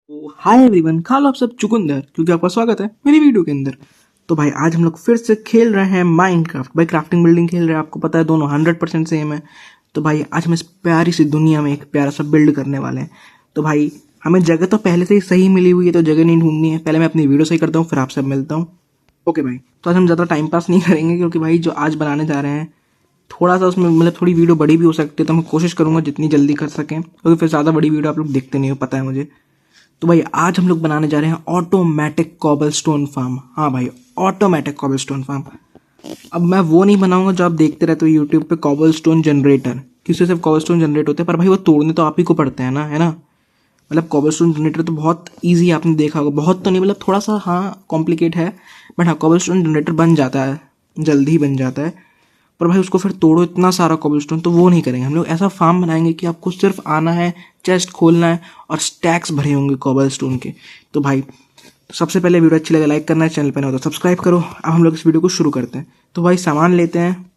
तो hi everyone, खा लो आप सब चुकंदर क्योंकि आपका स्वागत है मेरी वीडियो के अंदर। तो भाई आज हम लोग फिर से खेल रहे हैं माइनक्राफ्ट। भाई क्राफ्टिंग बिल्डिंग खेल रहे हैं, आपको पता है दोनों 100% सेम है। तो भाई आज हम इस प्यारी सी दुनिया में एक प्यारा सा बिल्ड करने वाले हैं। तो भाई हमें जगह तो पहले से ही सही मिली हुई है, तो जगह नहीं ढूंढनी है। पहले मैं अपनी वीडियो सही करता हूँ, फिर आपसे मिलता हूँ। ओके भाई, तो आज हम ज़्यादा टाइम पास नहीं करेंगे क्योंकि भाई जो आज बनाने जा रहे हैं थोड़ा सा उसमें मतलब थोड़ी वीडियो बड़ी भी हो सकती है, तो मैं कोशिश करूँगा जितनी जल्दी कर सकें, क्योंकि फिर ज़्यादा बड़ी वीडियो आप लोग देखते नहीं हो, पता है मुझे। तो भाई आज हम लोग बनाने जा रहे हैं ऑटोमेटिक कॉबलस्टोन फार्म। हाँ भाई, ऑटोमेटिक कॉबलस्टोन फार्म। अब मैं वो नहीं बनाऊंगा जो आप देखते रहते हो यूट्यूब पे, कॉबलस्टोन जनरेटर, किससे सिर्फ कॉबलस्टोन जनरेट होते हैं, पर भाई वो तोड़ने तो आप ही को पड़ते हैं ना, है ना। मतलब कॉबलस्टोन जनरेटर तो बहुत ईजी, आपने देखा होगा। बहुत तो नहीं, मतलब थोड़ा सा हाँ कॉम्प्लिकेट है, बट हाँ कॉबलस्टोन जनरेटर बन जाता है, जल्दी ही बन जाता है। पर भाई उसको फिर तोड़ो इतना सारा कॉबलस्टोन, तो वो नहीं करेंगे। हम लोग ऐसा फार्म बनाएंगे कि आपको सिर्फ आना है, चेस्ट खोलना है और स्टैक्स भरे होंगे कॉबलस्टोन के। तो भाई सबसे पहले वीडियो अच्छी लगे लाइक करना है, चैनल पर नया हो तो सब्सक्राइब करो। अब हम लोग इस वीडियो को शुरू करते हैं। तो भाई सामान लेते हैं।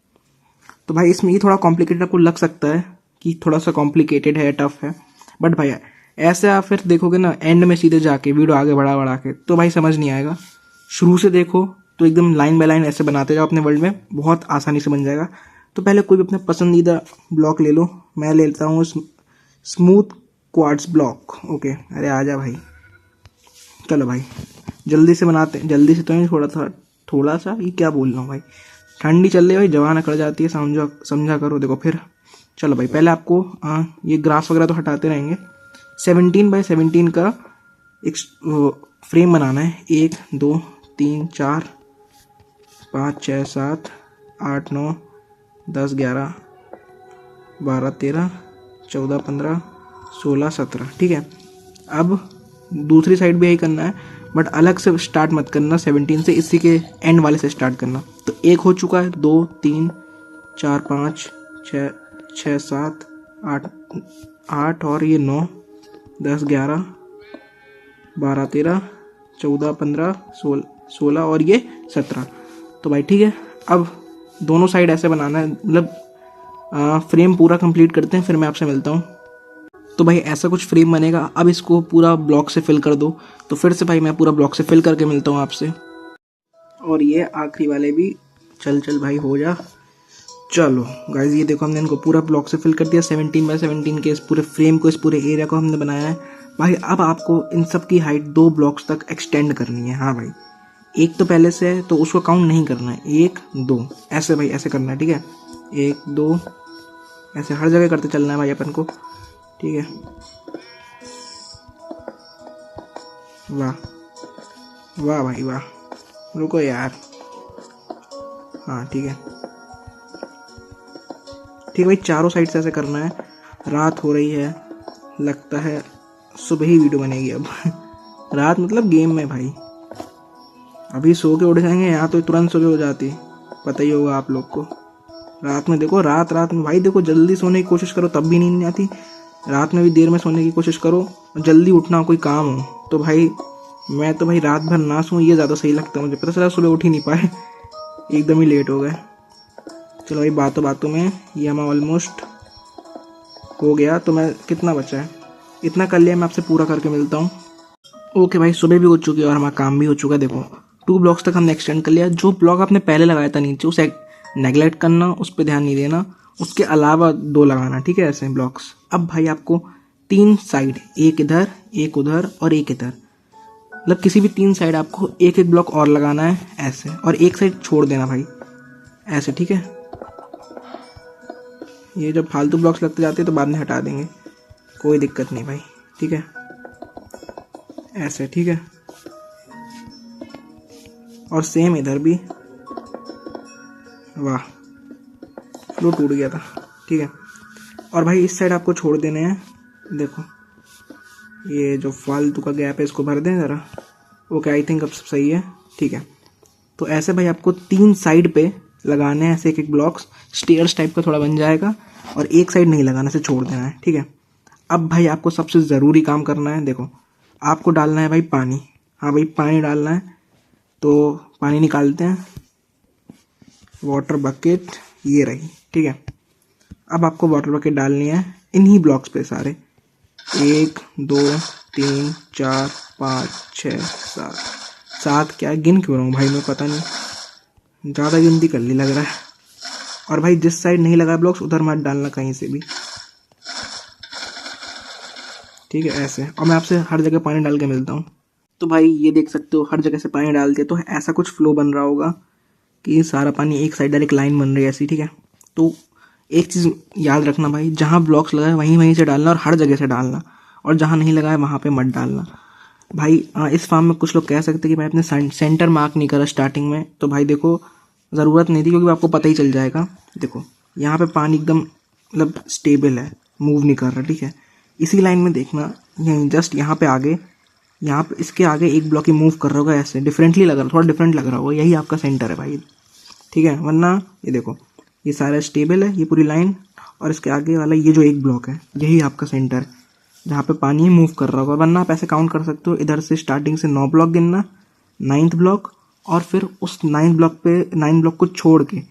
तो भाई इसमें ये थोड़ा कॉम्प्लिकेटेड आपको लग सकता है कि थोड़ा सा कॉम्प्लिकेटेड है, टफ है, बट भाई ऐसे आप फिर देखोगे ना एंड में सीधे जाके वीडियो आगे बढ़ा बढ़ा के, तो भाई समझ नहीं आएगा। शुरू से देखो तो एकदम लाइन बाय लाइन ऐसे बनाते जाओ अपने वर्ल्ड में, बहुत आसानी से बन जाएगा। तो पहले कोई भी अपना पसंदीदा ब्लॉक ले लो। मैं लेता हूँ स्मूथ क्वार्ट्ज ब्लॉक। ओके, अरे आजा भाई, चलो भाई जल्दी से बनाते हैं। जल्दी से तो नहीं, थोड़ा सा ये क्या बोल रहा हूँ भाई, ठंडी चल रही है भाई, जवान अकड़ जाती है, समझा करो। देखो फिर चलो भाई, पहले आपको ये ग्रास वगैरह तो हटाते रहेंगे। 17x17 का एक फ्रेम बनाना है। 1 2 3 4 5 6 7 8 9 10 11 12 13 14 15 16 17, ठीक है। अब दूसरी साइड भी यही करना है, बट अलग से स्टार्ट मत करना 17 से, इसी के एंड वाले से स्टार्ट करना। तो एक हो चुका है, 2 3 4 5 6 6 7 8 और ये 9 10 11 12 13 14 15 16 और ये 17। तो भाई ठीक है, अब दोनों साइड ऐसे बनाना है, मतलब फ्रेम पूरा कंप्लीट करते हैं, फिर मैं आपसे मिलता हूँ। तो भाई ऐसा कुछ फ्रेम बनेगा। अब इसको पूरा ब्लॉक से फिल कर दो। तो फिर से भाई मैं पूरा ब्लॉक से फिल करके मिलता हूँ आपसे। और ये आखिरी वाले भी, चल भाई हो जा। चलो गाइज, ये देखो हमने इनको पूरा ब्लॉक से फिल कर दिया। 17x17 के इस पूरे फ्रेम को, इस पूरे एरिया को हमने बनाया है भाई। अब आपको इन सब की हाइट 2 ब्लॉक्स तक एक्सटेंड करनी है। हाँ भाई, एक तो पहले से है तो उसको काउंट नहीं करना है। 1 2 ऐसे भाई, ऐसे करना है, ठीक है। 1 2 ऐसे हर जगह करते चलना है भाई अपन को, ठीक है। वाह वाह भाई वाह, रुको यार। हाँ ठीक है, ठीक है भाई, चारों साइड से ऐसे करना है। रात हो रही है, लगता है सुबह ही वीडियो बनेगी अब। रात मतलब गेम में भाई, अभी सो के उठ जाएंगे, यहाँ तो तुरंत सुबह हो जाती, पता ही होगा आप लोग को। रात में देखो, रात में भाई देखो, जल्दी सोने की कोशिश करो तब भी नींद नहीं आती। रात में भी देर में सोने की कोशिश करो, जल्दी उठना कोई काम हो तो भाई। मैं तो भाई रात भर ना सोऊं ये ज़्यादा सही लगता है मुझे, पता चला सुबह उठ ही नहीं पाए, एकदम ही लेट हो गए। चलो भाई, बातों बातों में ये हमारा ऑलमोस्ट हो गया। तो मैं कितना बचा है, इतना कर लिया, मैं आपसे पूरा करके मिलता हूँ। ओके भाई, सुबह भी हो चुकी है और हमारा काम भी हो चुका है। देखो 2 ब्लॉक्स तक हमने एक्सटेंड कर लिया। जो ब्लॉक आपने पहले लगाया था नीचे, उसे नेगलेक्ट करना, उस पर ध्यान नहीं देना। उसके अलावा 2 लगाना, ठीक है, ऐसे ब्लॉक्स। अब भाई आपको 3 साइड, एक इधर एक उधर और एक इधर, मतलब किसी भी 3 साइड आपको एक एक ब्लॉक और लगाना है ऐसे, और एक साइड छोड़ देना भाई ऐसे, ठीक है। ये जब फालतू ब्लॉक्स लगते जाते हैं तो बाद में हटा देंगे, कोई दिक्कत नहीं भाई, ठीक है, ऐसे, ठीक है। और सेम इधर भी। वाह, फ्लो टूट गया था, ठीक है। और भाई इस साइड आपको छोड़ देने हैं। देखो ये जो फालतू का गैप है इसको भर दें ज़रा। ओके, आई थिंक अब सब सही है, ठीक है। तो ऐसे भाई आपको 3 साइड पे लगाने हैं ऐसे एक एक ब्लॉक्स, स्टेयर्स टाइप का थोड़ा बन जाएगा। और एक साइड नहीं लगाना, से छोड़ देना है, ठीक है। अब भाई आपको सबसे ज़रूरी काम करना है। देखो आपको डालना है भाई पानी। हाँ भाई, पानी डालना है। तो पानी निकालते हैं, वाटर बकेट ये रही, ठीक है। अब आपको वाटर बकेट डालनी है इन्हीं ब्लॉक्स पे सारे, 1 2 3 4 5 6 7। 7 क्या गिन क्यों रहा हूँ भाई मैं, पता नहीं, ज़्यादा गिनती कर ली लग रहा है। और भाई जिस साइड नहीं लगा ब्लॉक्स उधर मत डालना कहीं से भी, ठीक है ऐसे। और मैं आपसे हर जगह पानी डाल के मिलता हूँ। तो भाई ये देख सकते हो हर जगह से पानी डाल के तो ऐसा कुछ फ्लो बन रहा होगा कि सारा पानी एक साइड डायरेक्ट लाइन बन रही है ऐसी, ठीक है। तो एक चीज़ याद रखना भाई, जहाँ ब्लॉक्स लगा है वहीं वहीं से डालना और हर जगह से डालना, और जहाँ नहीं लगा है वहाँ पे मत डालना भाई। इस फार्म में कुछ लोग कह सकते हैं कि भाई अपने सेंटर मार्क नहीं करा स्टार्टिंग में, तो भाई देखो ज़रूरत नहीं थी, क्योंकि आपको पता ही चल जाएगा। देखो यहाँ पे पानी एकदम मतलब स्टेबल है, मूव नहीं कर रहा, ठीक है। इसी लाइन में देखना, यहीं जस्ट यहाँ पे आगे, यहाँ पे इसके आगे एक ब्लॉक ही मूव कर रहा होगा ऐसे, डिफरेंटली लग रहा, थोड़ा डिफरेंट लग रहा होगा, यही आपका सेंटर है भाई, ठीक है। वरना ये देखो ये सारा स्टेबल है, ये पूरी लाइन, और इसके आगे वाला ये जो एक ब्लॉक है यही आपका सेंटर है जहाँ पे पानी मूव कर रहा होगा। वरना आप ऐसे काउंट कर सकते हो, इधर से स्टार्टिंग से 9 ब्लॉक गिनना, 9th ब्लॉक, और फिर उस 9 ब्लॉक को छोड़ के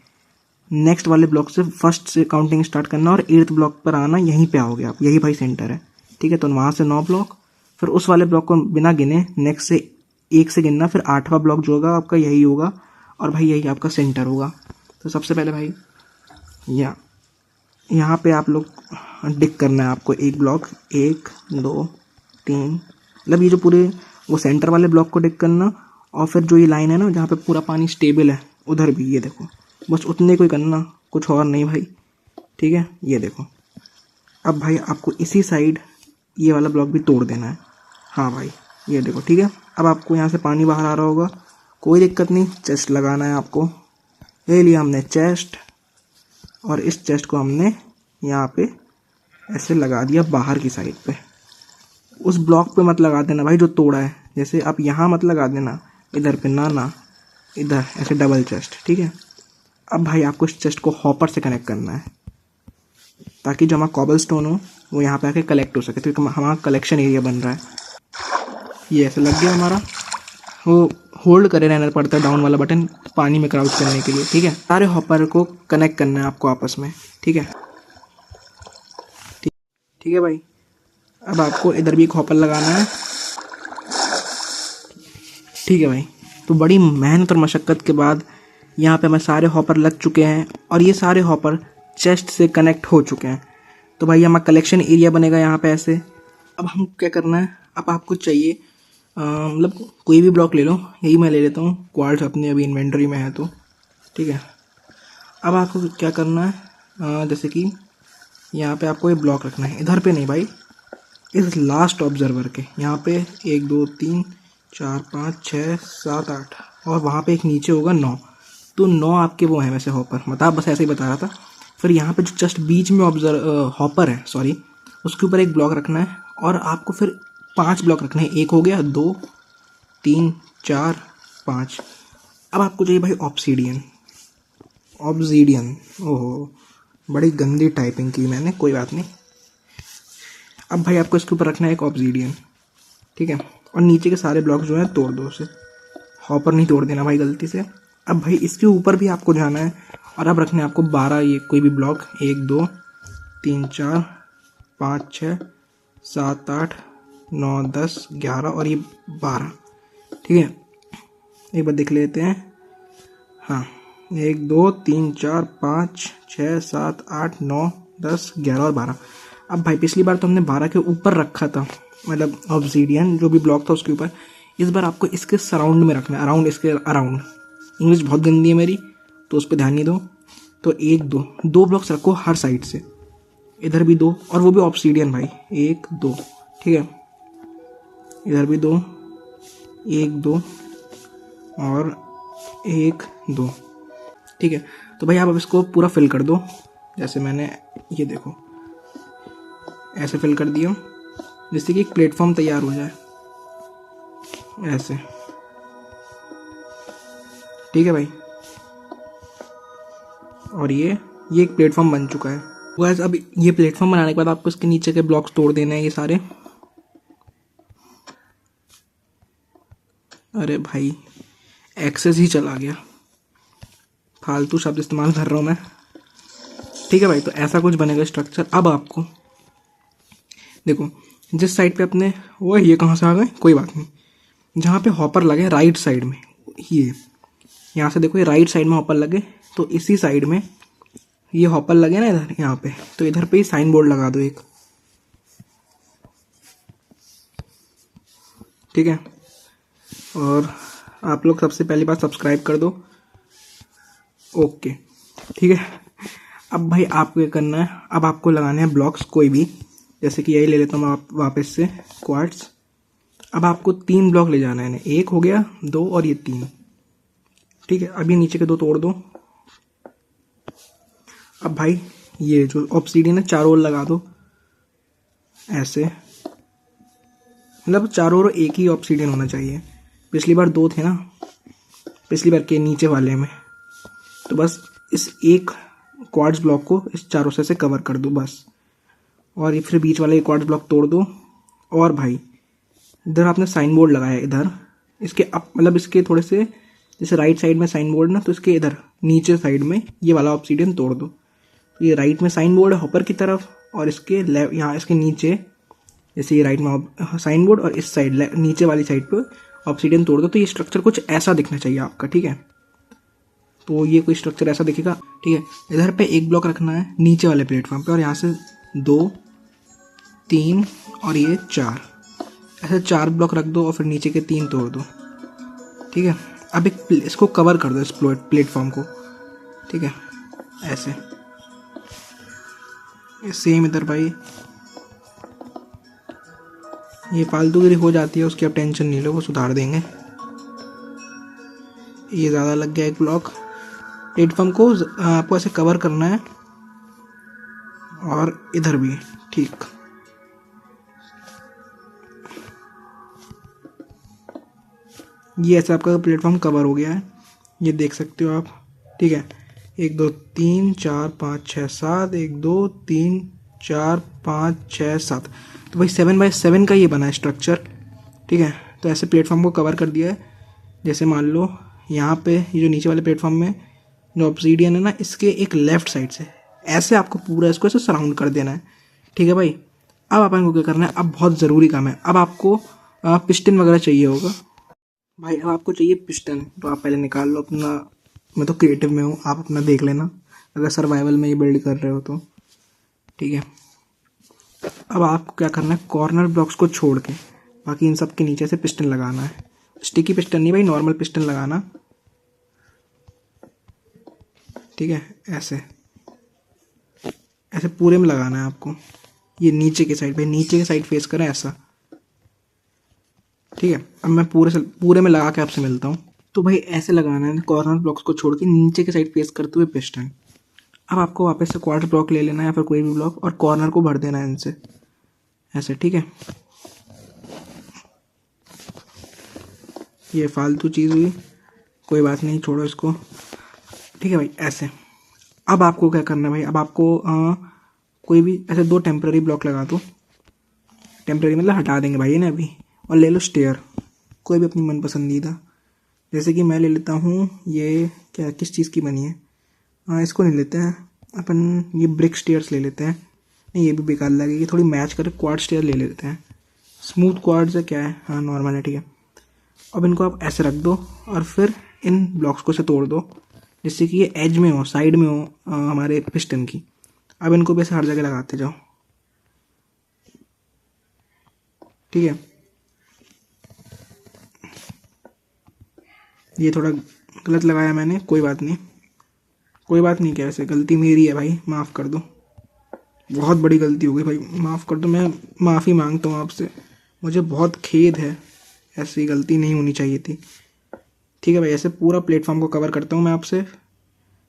नेक्स्ट वाले ब्लॉक से फर्स्ट से काउंटिंग स्टार्ट करना, और 8th ब्लॉक पर आना, यहीं पे आओगे आप, यही भाई सेंटर है, ठीक है। तो वहाँ से 9 ब्लॉक, फिर उस वाले ब्लॉक को बिना गिने नेक्स्ट से 1 से गिनना, फिर 8वां ब्लॉक जो होगा आपका यही होगा, और भाई यही आपका सेंटर होगा। तो सबसे पहले भाई यहाँ पे आप लोग डिक करना है आपको एक ब्लॉक, 1 2 3, मतलब ये जो पूरे वो सेंटर वाले ब्लॉक को डिक करना, और फिर जो ये लाइन है ना जहाँ पे पूरा पानी स्टेबल है उधर भी, ये देखो बस उतने को ही करना, कुछ और नहीं भाई, ठीक है। ये देखो अब भाई आपको इसी साइड ये वाला ब्लॉक भी तोड़ देना है, हाँ भाई ये देखो, ठीक है। अब आपको यहाँ से पानी बाहर आ रहा होगा, कोई दिक्कत नहीं, चेस्ट लगाना है आपको। ले लिया हमने चेस्ट, और इस चेस्ट को हमने यहाँ पे ऐसे लगा दिया बाहर की साइड पे। उस ब्लॉक पे मत लगा देना भाई जो तोड़ा है, जैसे आप यहाँ मत लगा देना, इधर पे ना इधर, ऐसे डबल चेस्ट, ठीक है। अब भाई आपको इस चेस्ट को हॉपर से कनेक्ट करना है, ताकि जो हमारा कॉबल स्टोन हो वो यहाँ पे आके कलेक्ट हो सके, तो हमारा कलेक्शन एरिया बन रहा है। ये ऐसे लग गया हमारा, वो होल्ड करे रहना पड़ता है डाउन वाला बटन पानी में क्राउच करने के लिए, ठीक है। सारे हॉपर को कनेक्ट करना है आपको आपस में, ठीक है, ठीक है भाई। अब आपको इधर भी एक हॉपर लगाना है, ठीक है भाई। तो बड़ी मेहनत और मशक्क़त के बाद यहाँ पे हमें सारे हॉपर लग चुके हैं, और ये सारे हॉपर चेस्ट से कनेक्ट हो चुके हैं। तो भाई हमारा कलेक्शन एरिया बनेगा यहाँ पे ऐसे। अब हम क्या करना है, अब आपको चाहिए मतलब कोई भी ब्लॉक ले लो, यही मैं ले लेता हूँ, क्वार्ट्ज अपनी अभी इन्वेंटरी में है तो, ठीक है। अब आपको क्या करना है, जैसे कि यहाँ पे आपको ये ब्लॉक रखना है, इधर पे नहीं भाई, इस लास्ट ऑब्जर्वर के यहाँ पे 1 2 3 4 5 6 7 8, और वहाँ पे एक नीचे होगा 9, तो 9 आपके वो हैं वैसे हॉपर, मतलब बस ऐसे ही बता रहा था। फिर यहाँ पे जो जस्ट बीच में हॉपर है, सॉरी, उसके ऊपर एक ब्लॉक रखना है, और आपको फिर 5 ब्लॉक रखने हैं, एक हो गया, 2 3 4 5। अब आपको चाहिए भाई ऑब्सीडियन, ओहो बड़ी गंदी टाइपिंग की मैंने, कोई बात नहीं। अब भाई आपको इसके ऊपर रखना है एक ऑब्सीडियन, ठीक है, और नीचे के सारे ब्लॉक जो हैं तोड़ दो उसे, हॉपर नहीं तोड़ देना भाई गलती से। अब भाई इसके ऊपर भी आपको जाना है, और अब रखने हैं आपको 12 ये कोई भी ब्लॉक, 1 2 3 4 5 6 7 8 9 10 11 और ये 12, ठीक है। एक बार देख लेते हैं, हाँ 1 2 3 4 5 6 7 8 9 10 11 और 12। अब भाई पिछली बार तो हमने 12 के ऊपर रखा था, मतलब ऑब्सीडियन जो भी ब्लॉक था उसके ऊपर, इस बार आपको इसके सराउंड में रखना है, अराउंड, इसके अराउंड। इंग्लिश बहुत गंदी है मेरी तो उस पर ध्यान नहीं दो। तो 1 2 ब्लॉक्स रखो हर साइड से, इधर भी 2, और वो भी ऑब्सीडियन भाई, 1 2, ठीक है, इधर भी 2, 1 2 और 1 2, ठीक है। तो भाई आप अब इसको पूरा फिल कर दो, जैसे मैंने ये देखो ऐसे फिल कर दिया, जिससे कि एक प्लेटफॉर्म तैयार हो जाए ऐसे, ठीक है भाई। और ये एक प्लेटफॉर्म बन चुका है। बस अब ये प्लेटफॉर्म बनाने के बाद आपको इसके नीचे के ब्लॉक्स तोड़ देने हैं ये सारे। अरे भाई एक्सेस ही चला गया, फालतू शब्द इस्तेमाल कर रहा हूँ मैं, ठीक है भाई। तो ऐसा कुछ बनेगा स्ट्रक्चर। अब आपको देखो जिस साइड पे अपने वो ये कहाँ से आ गए, कोई बात नहीं, जहाँ पे हॉपर लगे राइट साइड में, ये यहाँ से देखो ये राइट साइड में हॉपर लगे, तो इसी साइड में ये हॉपर लगे ना इधर यहाँ पे, तो इधर पे ही साइन बोर्ड लगा दो एक, ठीक है। और आप लोग सबसे पहली बार सब्सक्राइब कर दो, ओके, ठीक है। अब भाई आपको क्या करना है, अब आपको लगाने हैं ब्लॉक्स कोई भी, जैसे कि यही ले लेता हूँ मैं वापस से क्वार्ट्स। अब आपको 3 ब्लॉक ले जाना है, एक हो गया, 2 और ये 3, ठीक है। अब ये नीचे के 2 तोड़ दो। अब भाई ये जो ऑब्सीडियन है चारों ओर लगा दो ऐसे, मतलब चारों ओर एक ही ऑब्सीडियन होना चाहिए। पिछली बार 2 थे ना, पिछली बार के नीचे वाले में, तो बस इस एक क्वार्ट्ज ब्लॉक को इस चारों से कवर कर दो बस। और ये फिर बीच वाला एक क्वार्ट्ज ब्लॉक तोड़ दो। और भाई इधर आपने साइन बोर्ड लगाया इधर, इसके अप मतलब इसके थोड़े से जैसे राइट साइड में साइन बोर्ड ना, तो इसके इधर नीचे साइड में ये वाला ऑब्सीडियन तोड़ दो। तो ये राइट में साइन बोर्ड है हॉपर की तरफ, और इसके लेफ्ट यहाँ इसके नीचे जैसे ये राइट में साइन बोर्ड और इस साइड नीचे वाली साइड पे ऑब्सीडियन तोड़ दो। तो ये स्ट्रक्चर कुछ ऐसा दिखना चाहिए आपका, ठीक है। तो ये कोई स्ट्रक्चर ऐसा दिखेगा, ठीक है। इधर पे एक ब्लॉक रखना है नीचे वाले प्लेटफॉर्म पे, और यहाँ से 2 3 और ये 4, ऐसे 4 ब्लॉक रख दो और फिर नीचे के 3 तोड़ दो, ठीक है। अब एक इसको कवर कर दो इस प्लेटफॉर्म को, ठीक है, ऐसे। सेम इधर भाई ये फालतूगिरी हो जाती है, उसकी अब टेंशन नहीं लो, वो सुधार देंगे। ये ज़्यादा लग गया एक ब्लॉक, प्लेटफॉर्म को आपको ऐसे कवर करना है, और इधर भी ठीक। ये ऐसे आपका प्लेटफॉर्म कवर हो गया है, ये देख सकते हो आप, ठीक है। 1 2 3 4 5 6 7, 1 2 3 4 5 6 7, तो भाई 7x7 का ये बना है स्ट्रक्चर, ठीक है। तो ऐसे प्लेटफॉर्म को कवर कर दिया है। जैसे मान लो यहाँ पे ये जो नीचे वाले प्लेटफॉर्म में जो ऑब्सीडियन है ना, इसके एक लेफ्ट साइड से ऐसे आपको पूरा इसको ऐसे सराउंड कर देना है, ठीक है भाई। अब अपन को क्या करना है, अब बहुत ज़रूरी काम है। अब आपको पिस्टन वगैरह चाहिए होगा भाई, अब आपको चाहिए पिस्टन, तो आप पहले निकाल लो अपना, मैं तो क्रिएटिव में हूँ, आप अपना देख लेना अगर सर्वाइवल में ये बिल्ड कर रहे हो तो, ठीक है। अब आपको क्या करना है, कॉर्नर ब्लॉक्स को छोड़ के बाकी इन सब के नीचे से पिस्टन लगाना है। स्टिकी पिस्टन नहीं भाई, नॉर्मल पिस्टन लगाना, ठीक है। ऐसे ऐसे पूरे में लगाना है आपको, ये नीचे के साइड भाई, नीचे के साइड फेस करें ऐसा, ठीक है। अब मैं पूरे में लगा के आपसे मिलता हूँ। तो भाई ऐसे लगाना है, कॉर्नर ब्लॉक्स को छोड़ के नीचे के साइड फेस करते हुए पिस्टन। अब आपको वापस से क्वार्टर ब्लॉक ले लेना है या फिर कोई भी ब्लॉक, और कॉर्नर को भर देना है इनसे ऐसे, ठीक है। ये फालतू चीज़ हुई, कोई बात नहीं, छोड़ो इसको, ठीक है भाई, ऐसे। अब आपको क्या करना है भाई, अब आपको कोई भी ऐसे 2 टेम्प्रेरी ब्लॉक लगा दो, टेम्प्रेरी मतलब हटा देंगे भाई ना अभी, और ले लो स्टेयर, कोई भी अपनी मन पसंदीदा। जैसे कि मैं ले लेता हूँ ये क्या, किस चीज़ की बनी है, इसको नहीं लेते हैं अपन, ये ब्रिक स्टेयर्स ले लेते हैं। नहीं ये भी बेकार लगेगी, थोड़ी मैच कर क्वाड स्टेयर ले लेते हैं। स्मूथ क्वाड्स है क्या है, हाँ नॉर्मल है, ठीक है। अब इनको आप ऐसे रख दो और फिर इन ब्लॉक्स को से तोड़ दो, जिससे कि ये एज में हो, साइड में हो हमारे पिस्टन की। अब इनको भी ऐसे हर जगह लगाते जाओ, ठीक है। ये थोड़ा गलत लगाया मैंने, कोई बात नहीं, कोई बात नहीं, क्या ऐसे गलती मेरी है भाई, माफ़ कर दो, बहुत बड़ी गलती हो गई भाई, माफ़ कर दो, मैं माफ़ी मांगता हूँ आपसे, मुझे बहुत खेद है, ऐसी गलती नहीं होनी चाहिए थी, ठीक है भाई। ऐसे पूरा प्लेटफॉर्म को कवर करता हूँ मैं आपसे,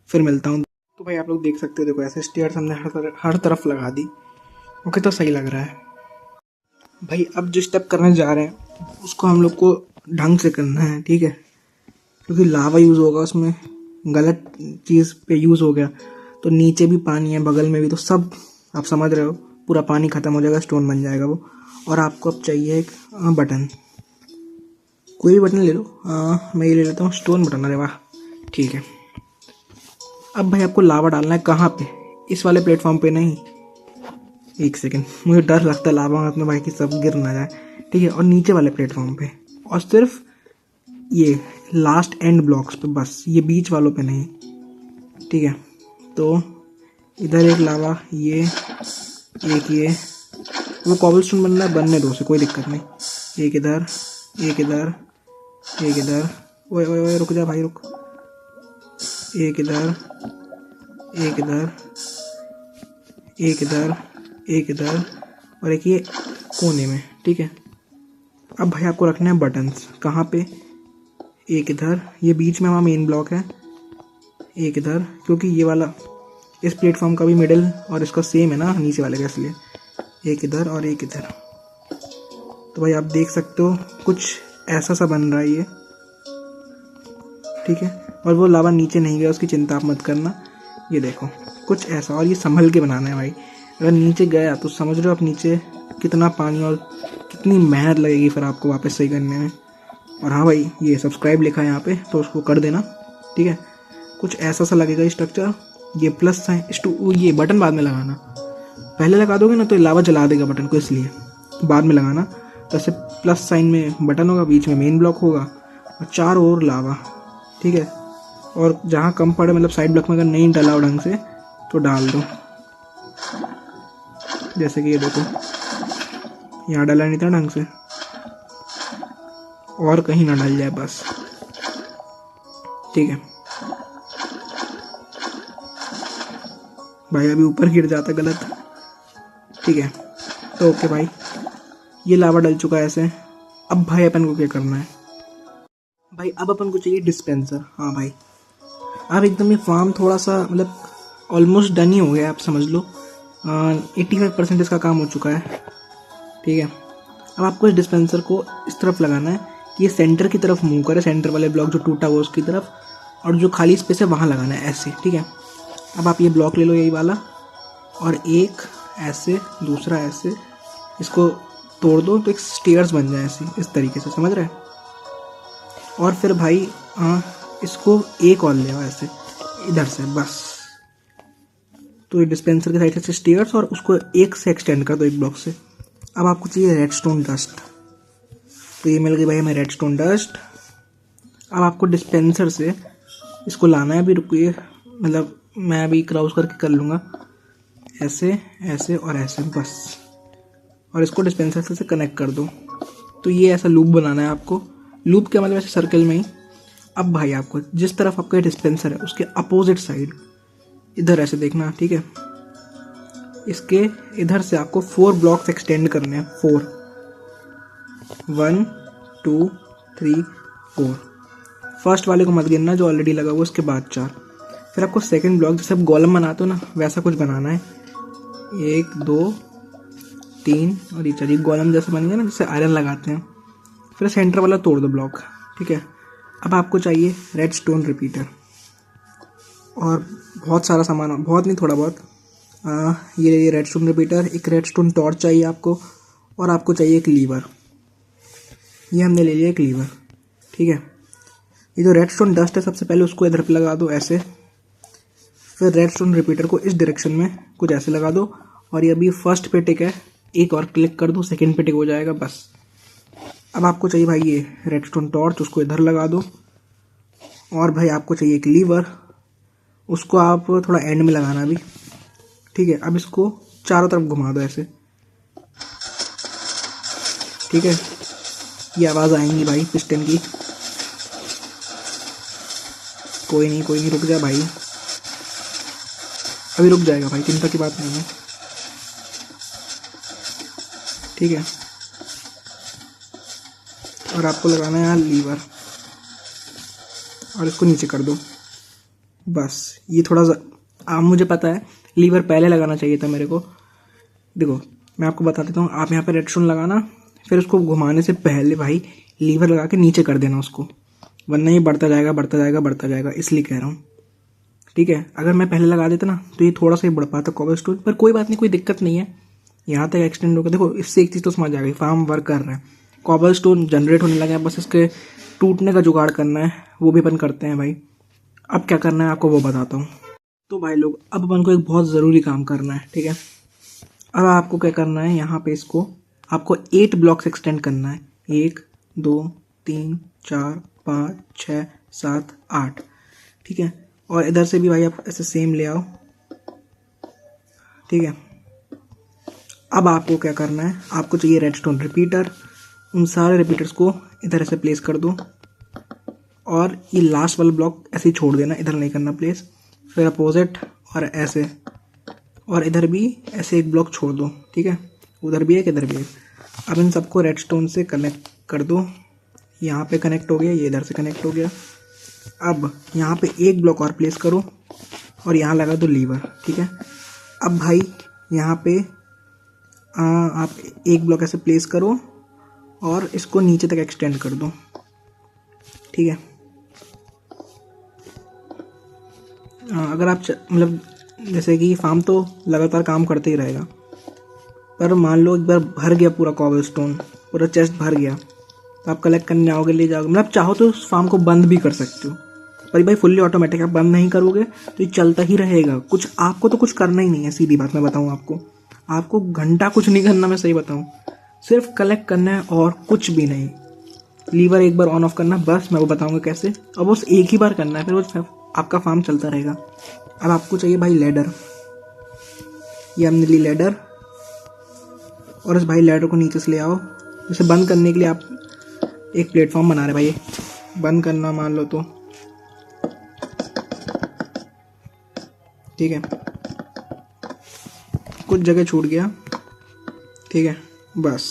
फिर मिलता हूँ। तो भाई आप लोग देख सकते हो, देखो ऐसे स्टेयर्स हमने हर तरफ लगा दी, ओके, तो सही लग रहा है भाई। अब जो स्टेप करने जा रहे हैं उसको हम लोग को ढंग से करना है, ठीक है, क्योंकि लावा यूज़ होगा उसमें, गलत चीज़ पे यूज़ हो गया तो नीचे भी पानी है, बगल में भी, तो सब आप समझ रहे हो, पूरा पानी ख़त्म हो जाएगा, स्टोन बन जाएगा वो। और आपको अब चाहिए एक बटन, कोई भी बटन ले लो, मैं ये ले लेता हूँ स्टोन बटन, अरे वाह, ठीक है। अब भाई आपको लावा डालना है कहाँ पे, इस वाले प्लेटफॉर्म पे नहीं, एक सेकेंड, मुझे डर लगता है लावा में भाई कि सब गिर ना जाए। ठीक है, और नीचे वाले प्लेटफॉर्म पे, और सिर्फ ये लास्ट एंड ब्लॉक्स पे बस, ये बीच वालों पे नहीं। ठीक है, तो इधर एक लावा, ये एक, ये वो कॉबलस्टोन बनना है, बनने दो उसे, कोई दिक्कत नहीं। एक इधर, एक इधर, एक इधर, ओए ओए ओए रुक जा भाई रुक। एक इधर, एक इधर, एक इधर, एक इधर, और एक ये कोने में। ठीक है, अब भाई आपको रखना है बटन्स। कहाँ पे? एक इधर, ये बीच में हमारा मेन ब्लॉक है। एक इधर, क्योंकि ये वाला इस प्लेटफॉर्म का भी मिडिल और इसका सेम है ना नीचे वाले का, इसलिए एक इधर और एक इधर। तो भाई आप देख सकते हो कुछ ऐसा सा बन रहा है ये। ठीक है, और वो लावा नीचे नहीं गया उसकी चिंता आप मत करना। ये देखो कुछ ऐसा, और ये संभल के बनाना है भाई। अगर नीचे गया तो समझ रहे हो आप नीचे कितना पानी और कितनी मेहनत लगेगी फिर आपको वापस सही करने में। और हाँ भाई, ये सब्सक्राइब लिखा है यहाँ पे तो उसको कर देना। ठीक है, कुछ ऐसा सा लगेगा स्ट्रक्चर। ये प्लस साइन, ये बटन बाद में लगाना। पहले लगा दोगे ना तो ये लावा जला देगा बटन को, इसलिए बाद में लगाना। तो ऐसे प्लस साइन में बटन होगा, बीच में मेन ब्लॉक होगा और चारों ओर लावा। ठीक है, और जहाँ कम पड़े मतलब साइड ब्लॉक में अगर नहीं डाला हो ढंग से तो डाल दो। जैसे कि ये देखो यहाँ डाला नहीं था ढंग से, और कहीं ना डाल जाए बस। ठीक है भाई, अभी ऊपर गिर जाता गलत। ठीक है, तो ओके भाई, ये लावा डल चुका है ऐसे। अब भाई अपन को क्या करना है भाई? अब अपन को चाहिए डिस्पेंसर। हाँ भाई, अब एकदम ये फार्म थोड़ा सा मतलब ऑलमोस्ट डन ही हो गया, आप समझ लो 85% इसका काम हो चुका है। ठीक है, अब आपको इस डिस्पेंसर को इस तरफ लगाना है कि ये सेंटर की तरफ मूव करे, सेंटर वाले ब्लॉक जो टूटा हुआ उसकी तरफ, और जो खाली स्पेस है वहाँ लगाना है ऐसे। ठीक है, अब आप ये ब्लॉक ले लो यही वाला, और एक ऐसे, दूसरा ऐसे, इसको तोड़ दो तो एक स्टेयर्स बन जाए ऐसे, इस तरीके से, समझ रहे हैं? और फिर भाई इसको एक और ले आओ ऐसे इधर से बस। तो ये डिस्पेंसर के साइड से स्टेयर्स, और उसको एक से एक्सटेंड कर दो, एक ब्लॉक से। अब आपको चाहिए रेडस्टोन डस्ट, तो ये मिल गई भाई हमें रेडस्टोन डस्ट। अब आपको डिस्पेंसर से इसको लाना है। अभी रुकिए, मतलब मैं अभी क्रॉस करके कर लूँगा, ऐसे ऐसे और ऐसे बस, और इसको डिस्पेंसर से कनेक्ट कर दो। तो ये ऐसा लूप बनाना है आपको। लूप क्या मतलब, ऐसे सर्कल में ही। अब भाई आपको जिस तरफ आपका डिस्पेंसर है उसके अपोजिट साइड इधर ऐसे देखना। ठीक है, इसके इधर से आपको 4 ब्लॉक्स एक्सटेंड करने हैं। 4, 1 2 3 4। फर्स्ट वाले को मत गिनना जो ऑलरेडी लगा हुआ, उसके बाद 4। फिर आपको सेकंड ब्लॉक जैसे आप गोलम बनाते हो ना वैसा कुछ बनाना है। 1 2 3 और ये 4 गोलम जैसे बन गया ना, जैसे आयरन लगाते हैं। फिर सेंटर वाला तोड़ दो ब्लॉक। ठीक है, अब आपको चाहिए रेडस्टोन रिपीटर और बहुत सारा सामान, बहुत नहीं थोड़ा बहुत। ये रेडस्टोन रिपीटर, एक रेडस्टोन टॉर्च चाहिए आपको, और आपको चाहिए एक लीवर। ये हमने ले लिया एक लीवर। ठीक है, ये जो रेडस्टोन डस्ट है सबसे पहले उसको इधर पे लगा दो ऐसे। फिर रेडस्टोन रिपीटर को इस डायरेक्शन में कुछ ऐसे लगा दो, और ये अभी फर्स्ट पे टिक है, एक और क्लिक कर दो, सेकंड पे टिक हो जाएगा बस। अब आपको चाहिए भाई ये रेडस्टोन टॉर्च, उसको इधर लगा दो। और भाई आपको चाहिए एक लीवर, उसको आप थोड़ा एंड में लगाना अभी। ठीक है, अब इसको चारों तरफ घुमा दो ऐसे। ठीक है, ये आवाज़ आएंगी भाई पिस्टन की। कोई नहीं रुक जा भाई, अभी रुक जाएगा भाई, चिंता की बात नहीं है। ठीक है, और आपको लगाना है यहाँ लीवर, और इसको नीचे कर दो बस। ये थोड़ा सा मुझे पता है लीवर पहले लगाना चाहिए था मेरे को। देखो मैं आपको बता देता हूँ, आप यहाँ पे रेडस्टोन लगाना, फिर उसको घुमाने से पहले भाई लीवर लगा के नीचे कर देना उसको, वरना ये बढ़ता जाएगा बढ़ता जाएगा बढ़ता जाएगा, इसलिए कह रहा हूँ। ठीक है, अगर मैं पहले लगा देता ना तो ये थोड़ा सा ही बढ़ पाता कॉबलस्टोन, पर कोई बात नहीं, कोई दिक्कत नहीं है, यहाँ तक एक्सटेंड होगा। देखो इससे एक चीज़ तो समझ आ गई, फार्म वर्क कर रहा है, कॉबलस्टोन जनरेट होने लगा है, बस इसके टूटने का जुगाड़ करना है, वो भी अपन करते हैं भाई। अब क्या करना है आपको वो बताता हूँ। तो भाई लोग अब अपन को एक बहुत ज़रूरी काम करना है। ठीक है, अब आपको क्या करना है, यहाँ पे इसको आपको 8 ब्लॉक्स एक्सटेंड करना है। 1 2 3 4 5 6 7 8, ठीक है। और इधर से भी भाई आप ऐसे सेम ले आओ, ठीक है। अब आपको क्या करना है, आपको चाहिए रेडस्टोन रिपीटर। उन सारे रिपीटर्स को इधर ऐसे प्लेस कर दो और ये लास्ट वाला ब्लॉक ऐसे ही छोड़ देना, इधर नहीं करना प्लेस। फिर अपोजिट और ऐसे, और इधर भी ऐसे एक ब्लॉक छोड़ दो, ठीक है। उधर भी एक, इधर भी एक। अब इन सबको रेडस्टोन से कनेक्ट कर दो। यहाँ पे कनेक्ट हो गया, ये इधर से कनेक्ट हो गया। अब यहाँ पे एक ब्लॉक और प्लेस करो और यहाँ लगा दो लीवर, ठीक है। अब भाई यहाँ पे आप एक ब्लॉक ऐसे प्लेस करो और इसको नीचे तक एक्सटेंड कर दो, ठीक है। अगर आप मतलब जैसे कि फार्म तो लगातार काम करते ही रहेगा, पर मान लो एक बार भर गया पूरा कॉबलस्टोन, पूरा चेस्ट भर गया, तो आप कलेक्ट करने आओगे, ले जाओगे। मतलब चाहो तो उस फार्म को बंद भी कर सकते हो, पर भाई फुल्ली ऑटोमेटिक, आप बंद नहीं करोगे तो ये चलता ही रहेगा। कुछ आपको तो कुछ करना ही नहीं है, सीधी बात मैं बताऊँ आपको घंटा कुछ नहीं करना, मैं सही बताऊँ। सिर्फ कलेक्ट करना है और कुछ भी नहीं। लीवर एक बार ऑन ऑफ करना, बस मैं वो बताऊँगा कैसे, और बस एक ही बार करना है, फिर वो आपका फार्म चलता रहेगा। अब आपको चाहिए भाई लेडर। ये हमने ली लेडर, और इस भाई लेडर को नीचे से ले आओ। इसे बंद करने के लिए आप एक प्लेटफॉर्म बना रहे भाई, बंद करना मान लो तो, ठीक है। कुछ जगह छूट गया, ठीक है। बस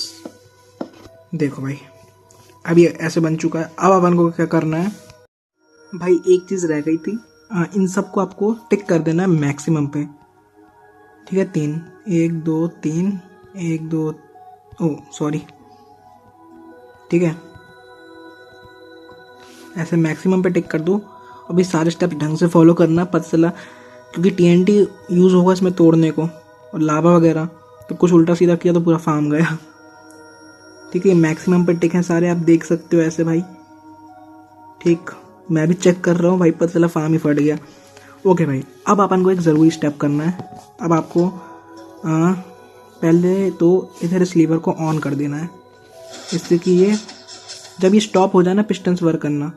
देखो भाई, अब ये ऐसे बन चुका है। अब अपन को क्या करना है भाई, एक चीज़ रह गई थी, इन सबको आपको टिक कर देना है मैक्सिमम पे, ठीक है। 3 1 2 3 1 2, ओ सॉरी, ठीक है। ऐसे मैक्सिमम पे टिक कर दो। अभी सारे स्टेप्स ढंग से फॉलो करना, पता चला क्योंकि TNT यूज़ होगा इसमें तोड़ने को और लावा वगैरह, तो कुछ उल्टा सीधा किया तो पूरा फार्म गया, ठीक है। मैक्सिमम पे टिक है सारे, आप देख सकते हो ऐसे भाई, ठीक। मैं भी चेक कर रहा हूँ भाई, पता चला फार्म ही फट गया। ओके भाई, अब अपन को एक ज़रूरी स्टेप करना है। अब आपको पहले तो इधर इस लीवर को ऑन कर देना है, इससे कि ये जब ये स्टॉप हो जाए ना पिस्टन्स वर्क करना,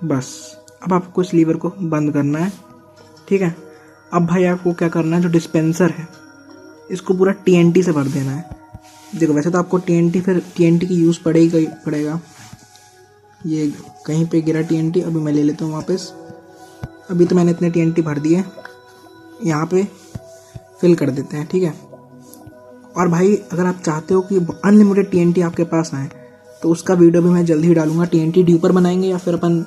बस। अब आपको इस लीवर को बंद करना है, ठीक है। अब भाई आपको क्या करना है, जो डिस्पेंसर है इसको पूरा TNT से भर देना है। देखो वैसे तो आपको TNT की यूज़ पड़ेगा। ये कहीं पे गिरा TNT, अभी मैं ले लेता हूँ वापस। अभी तो मैंने इतने TNT भर दिए, यहाँ पे फिल कर देते हैं, ठीक है। और भाई अगर आप चाहते हो कि अनलिमिटेड TNT आपके पास आए, तो उसका वीडियो भी मैं जल्दी ही डालूंगा। TNT ड्यूपर बनाएंगे या फिर अपन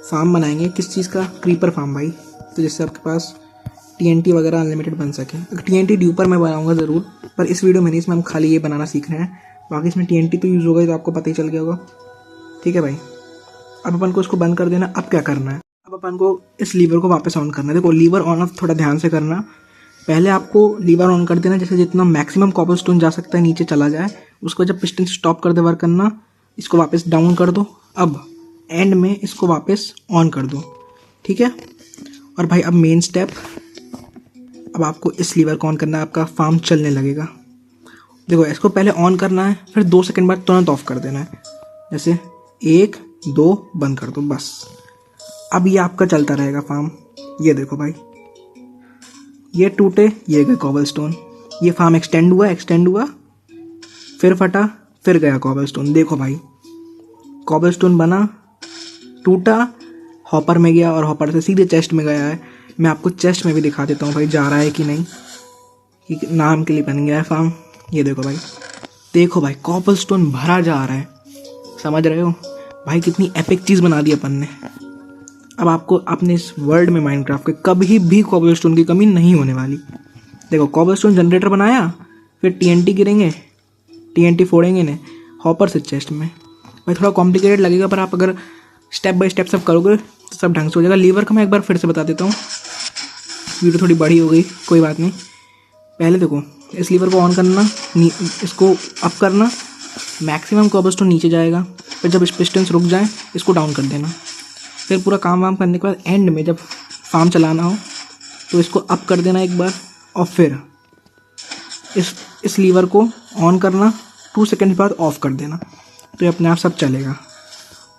फार्म बनाएंगे, किस चीज़ का, क्रीपर फार्म भाई, तो जिससे आपके पास TNT वगैरह अनलिमिटेड बन सके। TNT ड्यूपर मैं बनाऊंगा ज़रूर, पर इस वीडियो में नहीं, इसमें हम खाली ये बनाना सीख रहे हैं। बाकी इसमें TNT तो यूज़ होगा, तो आपको पता ही चल गया होगा, ठीक है भाई। अब अपन को इसको बंद कर देना। अब क्या करना है, अब अपन को इस लीवर को वापस ऑन करना है। देखो लीवर ऑन ऑफ थोड़ा ध्यान से करना। पहले आपको लीवर ऑन कर देना, जैसे जितना मैक्सिमम कॉबलस्टोन जा सकता है नीचे चला जाए। उसको जब पिस्टन स्टॉप कर दे वर्क करना, इसको वापस डाउन कर दो। अब एंड में इसको वापस ऑन कर दो, ठीक है। और भाई अब मेन स्टेप, अब आपको इस लीवर को ऑन करना है, आपका फार्म चलने लगेगा। देखो इसको पहले ऑन करना है, फिर 2 सेकंड बाद तुरंत ऑफ कर देना है, जैसे 1 2 बंद कर दो, बस। अब ये आपका चलता रहेगा फार्म। ये देखो भाई, ये टूटे, ये गए कॉबलस्टोन, ये फार्म एक्सटेंड हुआ, फिर फटा, फिर गया कॉबलस्टोन। देखो भाई कॉबलस्टोन बना, टूटा, हॉपर में गया और हॉपर से सीधे चेस्ट में गया है। मैं आपको चेस्ट में भी दिखा देता हूँ भाई, जा रहा है कि नहीं, कि नाम के लिए बन गया है फार्म। ये देखो भाई कॉबलस्टोन भरा जा रहा है, समझ रहे हो भाई, कितनी एपिक चीज़ बना दी अपन ने। अब आपको अपने इस वर्ल्ड में माइनक्राफ्ट के कभी भी कॉबलस्टोन की कमी नहीं होने वाली। देखो कॉबलस्टोन जनरेटर बनाया, फिर TNT गिरेंगे, TNT फोड़ेंगे इन्हें हॉपर से चेस्ट में। भाई थोड़ा कॉम्प्लिकेटेड लगेगा, पर आप अगर स्टेप बाय स्टेप सब करोगे तो सब ढंग से हो जाएगा। लीवर का मैं एक बार फिर से बता देता हूँ, वीडियो थोड़ी बड़ी हो गई, कोई बात नहीं। पहले देखो इस लीवर को ऑन करना, इसको अप करना, मैक्सिमम कॉबलस्टोन नीचे जाएगा। फिर जब पिस्टन्स रुक जाए इसको डाउन कर देना। फिर पूरा काम वाम करने के बाद एंड में जब फार्म चलाना हो तो इसको अप कर देना एक बार, और फिर इस लीवर को ऑन करना, 2 सेकंड बाद ऑफ कर देना, तो ये अपने आप सब चलेगा।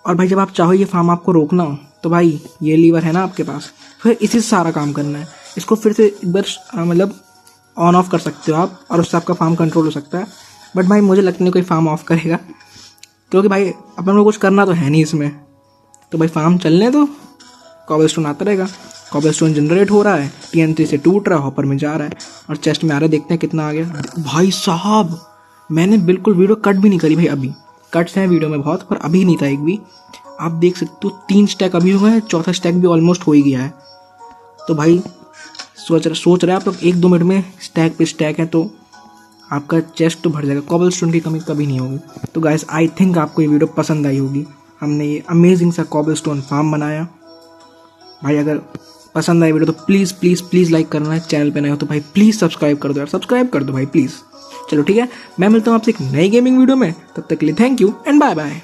और भाई जब आप चाहो ये फार्म आपको रोकना हो तो भाई ये लीवर है ना आपके पास, फिर इसी से सारा काम करना है। इसको फिर से एक बार मतलब ऑन ऑफ कर सकते हो आप, और उससे आपका फार्म कंट्रोल हो सकता है। बट भाई मुझे लगता नहीं कोई फार्म ऑफ करेगा, क्योंकि भाई अपन को कुछ करना तो है नहीं इसमें। तो भाई फार्म चलने दो, कॉबलस्टोन आता रहेगा, कॉबलस्टोन जनरेट हो रहा है, TNT से टूट रहा है, हॉपर में जा रहा है और चेस्ट में आ रहा है। देखते हैं कितना आ गया। भाई साहब मैंने बिल्कुल वीडियो कट भी नहीं करी भाई, अभी कट्स हैं वीडियो में बहुत, पर अभी नहीं था एक भी। आप देख सकते हो 3 स्टैक अभी हुए हैं, चौथा स्टैक भी ऑलमोस्ट हो ही गया है। तो भाई सोच रहे आप लोग 1-2 मिनट में स्टैक पे स्टैक है तो आपका चेस्ट तो भर जाएगा, कॉबलस्टोन की कमी कभी नहीं होगी। तो गाइस आई थिंक आपको ये वीडियो पसंद आई होगी। हमने ये अमेजिंग सा कॉबलस्टोन फार्म बनाया। भाई अगर पसंद आई वीडियो तो प्लीज़ प्लीज़ प्लीज़ लाइक करना है, चैनल पे नए हो तो भाई प्लीज़ सब्सक्राइब कर दो यार, सब्सक्राइब कर दो भाई प्लीज़। चलो ठीक है, मैं मिलता हूँ आपसे एक नई गेमिंग वीडियो में, तब तक के लिए thank you and bye bye.